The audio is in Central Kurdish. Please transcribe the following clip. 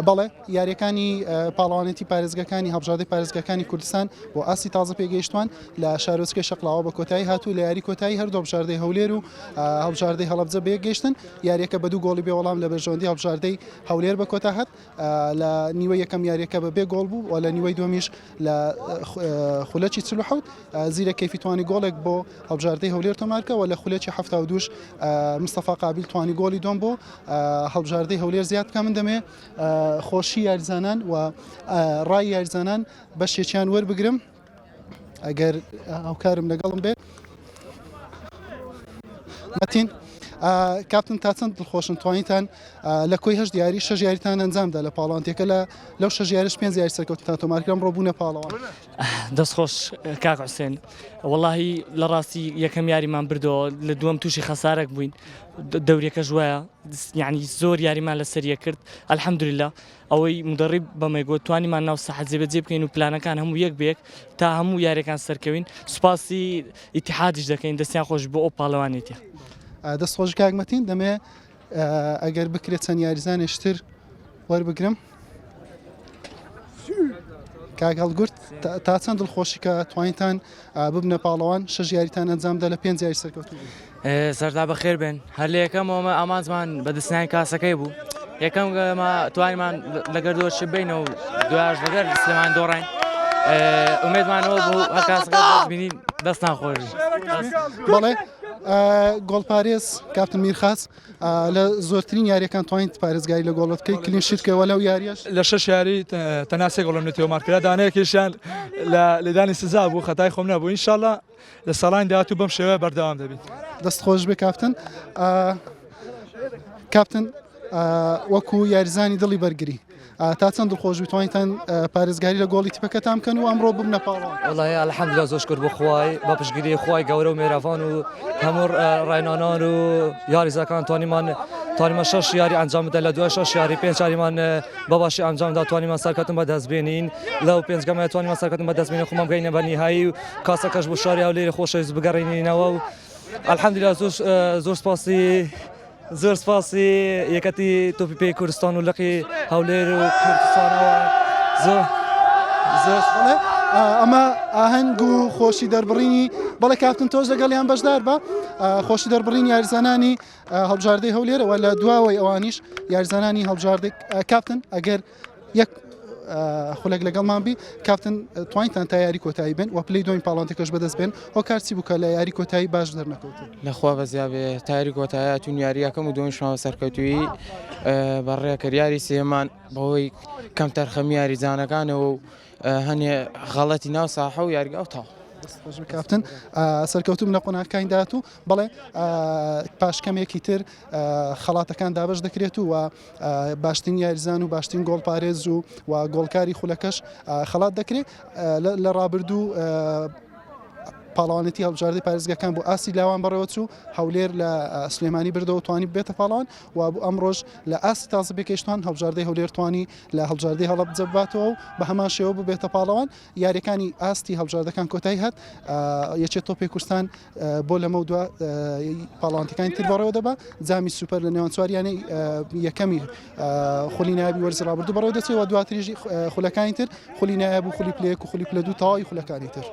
بەڵێ یاریەکانی پاڵەوانێتی پارێزگەکانی هەڵبژاردەی پارێزگەکانی کوردستان بۆ ئاسی تازە پێگەیشتوان لە شارۆچکەی شەقڵاوە بە کۆتایی هاتوو لە یاری کۆتایی هەردوو هەڵبژاردەی هەولێر و هەڵبژاردەی هەڵەبجە بەیەکگەیشتن یاریەکە بە 2 گۆڵی بێوەڵام لە بەرژەوەندی هەڵبژاردەی هەولێر بە کۆتا هات لە نیوەی یەکەم یاریەکە بە 2 گۆڵ بوو و لە نیوەی دومیش لە خولەکی 47 زیرە کەیفی توانی گۆڵێک بۆ هەڵبژاردەی هەولێر تۆمارکە و لە خولەکی 72 مستەفا قابیل توانی گۆڵی دوم بۆ هەڵبژاردەی هەولێر زیاد بکە من دەمێ خۆشی یاریزانان و ڕای یاریزانان بەشێکیان وەربگرم ئەگەر هاوکارم لەگەڵم بێت مەتین کاپتن تا چەند دڵخۆشن توانیتان لە کۆی هەشت یاری 6 یاریتان ئەنجامدا لە پاڵەوانتێکە لەو 6 یاریش 5 یاری سەرکەوتتان تۆمارکرام ڕۆبوونە پاڵەوان دەستخۆش کاک حوسێن وەڵاهی لە ڕاستی یەکەم یاریمان بردەوە لە دووەم تووشی خەسارێک بووین دەورێکە ژوایە یعنی زۆر یاریمان لەسەریە کرد ئەلحەمدولیلا ئەوەی مدەڕیب بەمەگۆ توانیمان ناو سەحەت جێبەجێ بکەین و پلانەکان هەموو یەک بێک تا هەموو یاریەکان سەرکەوین سوپاسی ئیتیحادیش دەکەین دەستیان خۆش بۆ ئەو پاڵەوانێتی دەستخۆش کاکمەتین دەمێ ئەگەر بکرێت چەند یاریزانێشتر وەربگرم کاک هەڵگورت تا چەند دڵخۆشی کە توانیتان ببنە پاڵەوان 6 یاریتان ئەنجامدا لە 5 یاری سەرکەوتوو سەرتا بەخێر بێن هەر لە یەکەمەوە ئامانجمان بەدەستنیانی کاسەکەی بوو یەکەم توانیمان لەگەر دۆشت بینەوە دوایش لەگەر سلێمان دۆڕین ئومێدمانەوە بوو هەر کاسەکە بینین دەستان خۆشی بەڵێ گۆڵپارێز کاپتن میرخاس لە زۆرترین یاریەکان توانیت پارێزگاری لە گۆڵەکەی کلین شیتکەوە لەو یاریەش لە 6 یاری تەناسێک گۆڵم نێتەوە مارکرا دانەیەکیشیان لە لێدانی سزا بوو خەتای خۆم نەبوو ئینشاڵڵا لە ساڵانی داهاتوو بەم شێوەیە بەردەوام دەبێت دەستخۆش بێ کاپتن وەکو یاریزانی دڵی بەرگری تا چەند دڵخۆش توانیتان پارێزگاری لە گۆڵی تیپەکەتان بکەن و ئەمڕۆ ببنە پاڵەوان وڵای ئەلحەمدولیلا زۆر شکر بۆ خوای بە پشتگیری خوای گەورە و مێرەڤان و هەموو ڕاینانان و یاریزەکان توانیمان 6 یاری ئەنجام بدەین لە دوای 6 یاری 5 یاریمان بەباشی ئەنجامدا توانیمان سەرکەوتن بەدەستبێنین لەو 5 گەمە توانیمان سەرکەوتن بەدەستبێنین خۆمان بگەینە بە نیهایی و کاسەکەش بۆ شاری هەولێر خۆشەویست بگەڕێنینەوە و ئەلحەمدولیلا زۆر سپاسی یەکەتی تۆپی پێی کوردستان و لەقی هەولێر و کوردستانەوە زۆر ئەمە ئاهەنگ و خۆشی دەربڕینی بەڵێ کاپتن تۆش لەگەڵیان بەشدار بە خۆشی دەربڕین یاریزانانی هەڵبژاردەی هەولێرەوە لە دواوەی ئەوانیش یاریزانانی هەڵبژاردەی کاپتن ئەگەر یەک خولێک لەگەڵمان بی کاپتن توانیتان تا یاری کۆتایی بن و پلەی دوین پاڵەوانتێکەش بەدەست بێن ئەو کارچی بووکە لە یاری کۆتایی باش دەرنەکەوتن لەخوا بەزیابێ تا یاری کۆتاییاتون یاریەکەم و دومیشمەوە سەرکەوتووی بەڕێکرد یاری سێمان بەهۆی کەم تەرخەمی یاریزانەکانەوە و هەنێ غەڵەتی ناو ساحە و یاریگا و تاو کاپتن سەرکەوتوم لە قۆناغەکانی داهات و بەڵێ پاشکەمێکی تر خەڵاتەکان دابش دەکرێت و باشترین یاریزان و باشترین گۆڵپارێز و گۆڵکاری خولەکەش خەڵات دەکرێت لە ڕابردوو پاڵەوانێتی هەڵبژاردەی پارێزگەکان بۆ ئاسی لاوان بەڕێوە چوو هەولێر لە سلێمانی بردەوە توانی بێتە پاڵەوان و ئەمڕۆژ لە ئاسی تازە پێکەیشتوان هەڵبژاردەی هەولێر توانی لە هەڵبژاردەی هەڵەبجە بباتەوە و بە هەمان شێوە ببێتە پاڵەوان یاریەکانی ئاستی هەڵبژاردەکان کۆتایی هات یەکێت تۆپی کوردستان بۆ لەمە دووە پاڵەوانتەکانی تر بەڕێوە دەبا جامی سوپەر لە نێوان چواریانەی یەکەمی خولی نایابی وەرزی ڕابردوو بەڕێوە دەچێت و دواتریژی خولەکانی تر خولی نایاب و خولی پلەیەک و خولی پلە دوو تەواوی خولەکانی تر